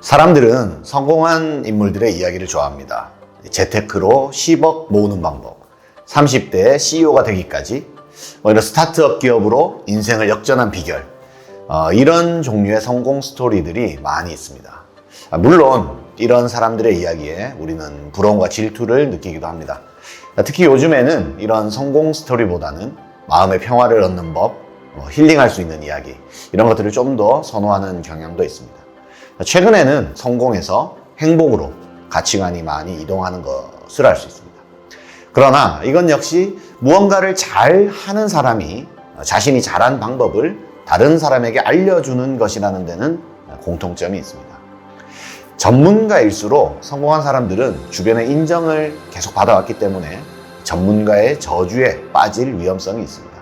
사람들은 성공한 인물들의 이야기를 좋아합니다. 재테크로 10억 모으는 방법, 30대 CEO가 되기까지, 이런 스타트업 기업으로 인생을 역전한 비결, 이런 종류의 성공 스토리들이 많이 있습니다. 물론 이런 사람들의 이야기에 우리는 부러움과 질투를 느끼기도 합니다. 특히 요즘에는 이런 성공 스토리보다는 마음의 평화를 얻는 법, 힐링할 수 있는 이야기, 이런 것들을 좀 더 선호하는 경향도 있습니다. 최근에는 성공에서 행복으로 가치관이 많이 이동하는 것을 알 수 있습니다. 그러나 이건 역시 무언가를 잘 하는 사람이 자신이 잘한 방법을 다른 사람에게 알려주는 것이라는 데는 공통점이 있습니다. 전문가일수록 성공한 사람들은 주변의 인정을 계속 받아왔기 때문에 전문가의 저주에 빠질 위험성이 있습니다.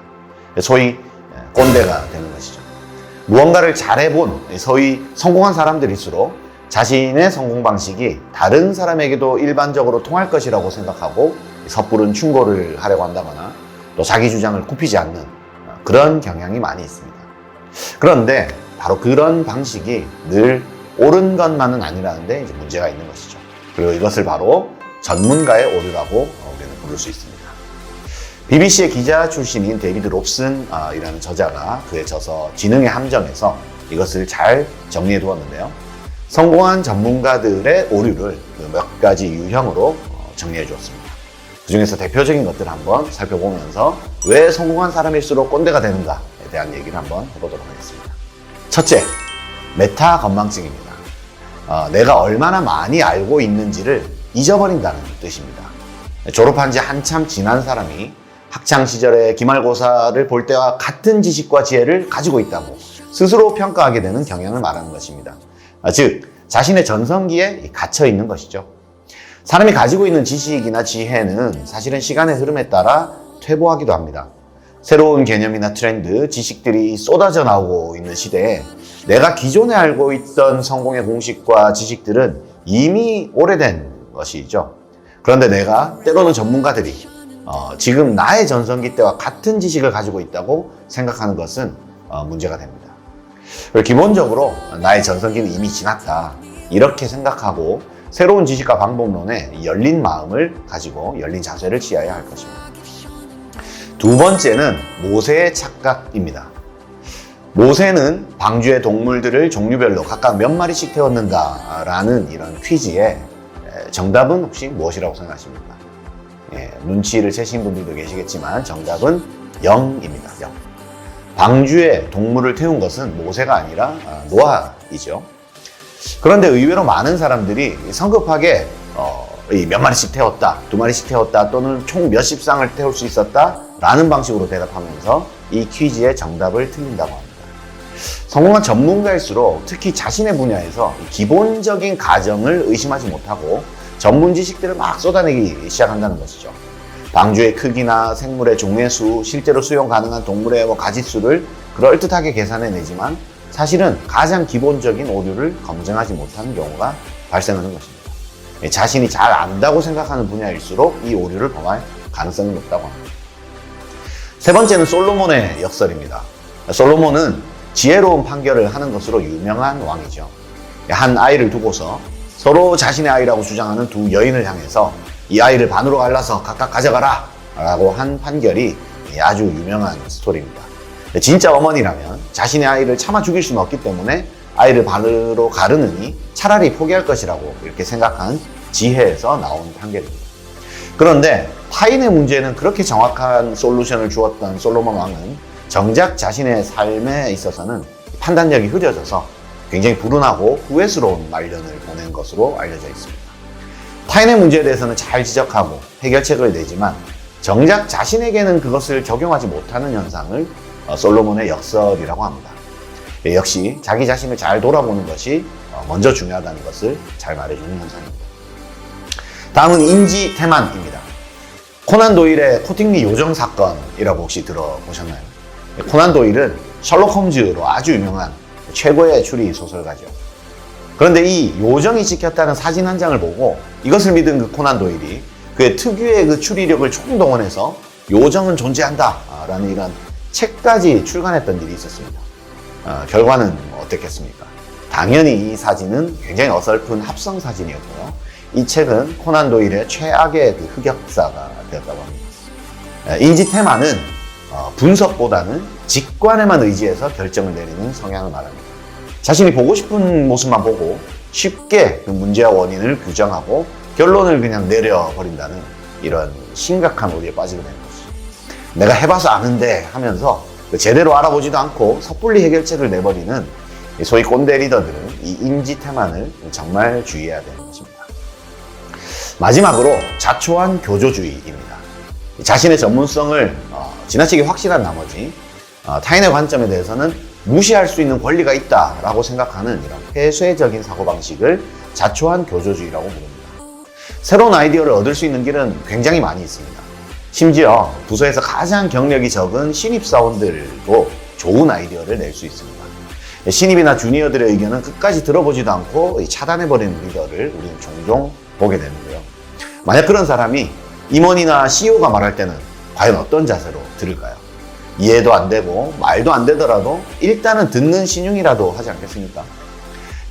소위 꼰대가 되는 것이죠. 무언가를 잘해본 소위 성공한 사람들일수록 자신의 성공 방식이 다른 사람에게도 일반적으로 통할 것이라고 생각하고 섣부른 충고를 하려고 한다거나 또 자기 주장을 굽히지 않는 그런 경향이 많이 있습니다. 그런데 바로 그런 방식이 늘 옳은 것만은 아니라는 데 이제 문제가 있는 것이죠. 그리고 이것을 바로 전문가의 오류라고 우리는 부를 수 있습니다. BBC의 기자 출신인 데이비드 롭슨이라는 저자가 그의 저서 지능의 함정에서 이것을 잘 정리해 두었는데요. 성공한 전문가들의 오류를 몇 가지 유형으로 정리해 주었습니다. 그 중에서 대표적인 것들을 한번 살펴보면서 왜 성공한 사람일수록 꼰대가 되는가에 대한 얘기를 한번 해보도록 하겠습니다. 첫째, 메타 건망증입니다. 내가 얼마나 많이 알고 있는지를 잊어버린다는 뜻입니다. 졸업한 지 한참 지난 사람이 학창시절에 기말고사를 볼 때와 같은 지식과 지혜를 가지고 있다고 스스로 평가하게 되는 경향을 말하는 것입니다. 즉, 자신의 전성기에 갇혀 있는 것이죠. 사람이 가지고 있는 지식이나 지혜는 사실은 시간의 흐름에 따라 퇴보하기도 합니다. 새로운 개념이나 트렌드, 지식들이 쏟아져 나오고 있는 시대에 내가 기존에 알고 있던 성공의 공식과 지식들은 이미 오래된 것이죠. 그런데 내가 때로는 전문가들이 지금 나의 전성기 때와 같은 지식을 가지고 있다고 생각하는 것은 문제가 됩니다. 기본적으로 나의 전성기는 이미 지났다, 이렇게 생각하고 새로운 지식과 방법론에 열린 마음을 가지고 열린 자세를 취해야 할 것입니다. 두 번째는 모세의 착각입니다. 모세는 방주의 동물들을 종류별로 각각 몇 마리씩 태웠는가라는 이런 퀴즈의 정답은 혹시 무엇이라고 생각하십니까? 눈치를 채신 분들도 계시겠지만 정답은 0입니다. 0. 방주에 동물을 태운 것은 모세가 아니라 노아이죠. 그런데 의외로 많은 사람들이 성급하게 몇 마리씩 태웠다, 두 마리씩 태웠다, 또는 총 몇십 쌍을 태울 수 있었다 라는 방식으로 대답하면서 이 퀴즈의 정답을 틀린다고 합니다. 성공한 전문가일수록 특히 자신의 분야에서 기본적인 가정을 의심하지 못하고 전문 지식들을 막 쏟아내기 시작한다는 것이죠. 방주의 크기나 생물의 종의 수, 실제로 수용 가능한 동물의 가짓수를 그럴듯하게 계산해내지만 사실은 가장 기본적인 오류를 검증하지 못하는 경우가 발생하는 것입니다. 자신이 잘 안다고 생각하는 분야일수록 이 오류를 범할 가능성이 높다고 합니다. 세 번째는 솔로몬의 역설입니다. 솔로몬은 지혜로운 판결을 하는 것으로 유명한 왕이죠. 한 아이를 두고서 서로 자신의 아이라고 주장하는 두 여인을 향해서 이 아이를 반으로 갈라서 각각 가져가라 라고 한 판결이 아주 유명한 스토리입니다. 진짜 어머니라면 자신의 아이를 차마 죽일 수는 없기 때문에 아이를 반으로 가르느니 차라리 포기할 것이라고 이렇게 생각한 지혜에서 나온 판결입니다. 그런데 타인의 문제는 그렇게 정확한 솔루션을 주었던 솔로몬 왕은 정작 자신의 삶에 있어서는 판단력이 흐려져서 굉장히 불운하고 후회스러운 말년을 보낸 것으로 알려져 있습니다. 타인의 문제에 대해서는 잘 지적하고 해결책을 내지만 정작 자신에게는 그것을 적용하지 못하는 현상을 솔로몬의 역설이라고 합니다. 역시 자기 자신을 잘 돌아보는 것이 먼저 중요하다는 것을 잘 말해주는 현상입니다. 다음은 인지태만입니다. 코난 도일의 코팅리 요정 사건이라고 혹시 들어보셨나요? 코난 도일은 셜록 홈즈로 아주 유명한 최고의 추리 소설가죠. 그런데 이 요정이 찍혔다는 사진 한 장을 보고 이것을 믿은 그 코난 도일이 그의 특유의 그 추리력을 총동원해서 요정은 존재한다 라는 이런 책까지 출간했던 일이 있었습니다. 결과는 어땠겠습니까? 당연히 이 사진은 굉장히 어설픈 합성 사진이었고요. 이 책은 코난 도일의 최악의 그 흑역사가 되었다고 합니다. 인지 테마는 분석보다는 직관에만 의지해서 결정을 내리는 성향을 말합니다. 자신이 보고 싶은 모습만 보고 쉽게 그 문제와 원인을 규정하고 결론을 그냥 내려버린다는 이런 심각한 오류에 빠지게 되는 것이죠. 내가 해봐서 아는데 하면서 제대로 알아보지도 않고 섣불리 해결책을 내버리는 소위 꼰대 리더들은 이 인지 태만을 정말 주의해야 되는 것입니다. 마지막으로 자초한 교조주의입니다. 자신의 전문성을 지나치게 확신한 나머지 타인의 관점에 대해서는 무시할 수 있는 권리가 있다라고 생각하는 이런 폐쇄적인 사고방식을 자초한 교조주의라고 부릅니다. 새로운 아이디어를 얻을 수 있는 길은 굉장히 많이 있습니다. 심지어 부서에서 가장 경력이 적은 신입사원들도 좋은 아이디어를 낼 수 있습니다. 신입이나 주니어들의 의견은 끝까지 들어보지도 않고 차단해버리는 리더를 우리는 종종 보게 되는데요. 만약 그런 사람이 임원이나 CEO가 말할 때는 과연 어떤 자세로 들을까요? 이해도 안 되고 말도 안 되더라도 일단은 듣는 신용이라도 하지 않겠습니까?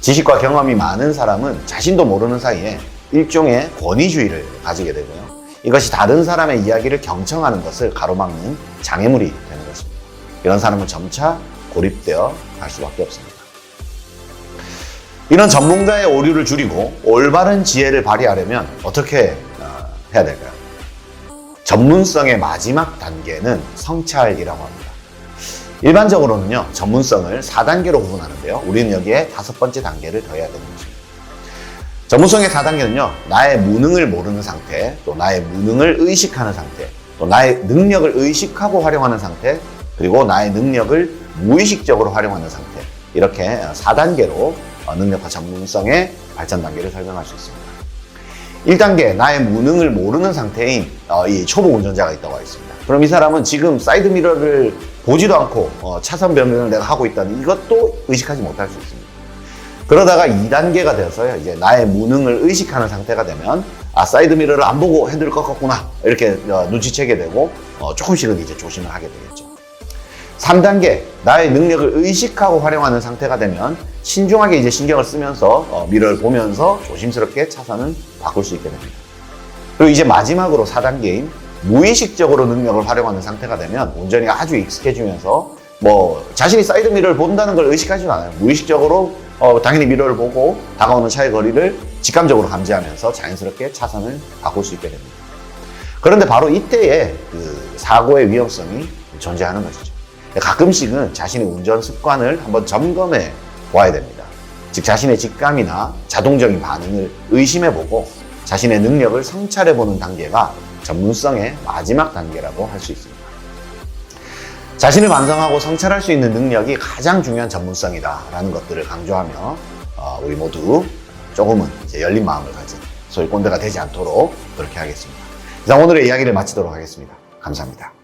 지식과 경험이 많은 사람은 자신도 모르는 사이에 일종의 권위주의를 가지게 되고요. 이것이 다른 사람의 이야기를 경청하는 것을 가로막는 장애물이 되는 것입니다. 이런 사람은 점차 고립되어 갈 수밖에 없습니다. 이런 전문가의 오류를 줄이고 올바른 지혜를 발휘하려면 어떻게 해야 될까요? 전문성의 마지막 단계는 성찰이라고 합니다. 일반적으로는요, 전문성을 4단계로 구분하는데요. 우리는 여기에 5번째 단계를 더해야 되는 것입니다. 전문성의 4단계는요, 나의 무능을 모르는 상태, 또 나의 무능을 의식하는 상태, 또 나의 능력을 의식하고 활용하는 상태, 그리고 나의 능력을 무의식적으로 활용하는 상태. 이렇게 4단계로 능력과 전문성의 발전 단계를 설명할 수 있습니다. 1단계, 나의 무능을 모르는 상태인 이 초보 운전자가 있다고 하겠습니다. 그럼 이 사람은 지금 사이드 미러를 보지도 않고 차선 변경을 내가 하고 있다는 이것도 의식하지 못할 수 있습니다. 그러다가 2단계가 되어서요, 이제 나의 무능을 의식하는 상태가 되면 사이드 미러를 안 보고 핸들을 꺾었구나 이렇게 눈치채게 되고 조금씩은 이제 조심을 하게 되겠죠. 3단계, 나의 능력을 의식하고 활용하는 상태가 되면 신중하게 이제 신경을 쓰면서 미러를 보면서 조심스럽게 차선을 바꿀 수 있게 됩니다. 그리고 이제 마지막으로 4단계인 무의식적으로 능력을 활용하는 상태가 되면 운전이 아주 익숙해지면서 자신이 사이드 미러를 본다는 걸 의식하지도 않아요. 무의식적으로 당연히 미러를 보고 다가오는 차의 거리를 직감적으로 감지하면서 자연스럽게 차선을 바꿀 수 있게 됩니다. 그런데 바로 이때에 그 사고의 위험성이 존재하는 것이죠. 가끔씩은 자신의 운전 습관을 한번 점검해 보아야 됩니다. 즉 자신의 직감이나 자동적인 반응을 의심해보고 자신의 능력을 성찰해보는 단계가 전문성의 마지막 단계라고 할 수 있습니다. 자신을 반성하고 성찰할 수 있는 능력이 가장 중요한 전문성이다라는 것들을 강조하며 우리 모두 조금은 이제 열린 마음을 가진 소위 꼰대가 되지 않도록 그렇게 하겠습니다. 이상 오늘의 이야기를 마치도록 하겠습니다. 감사합니다.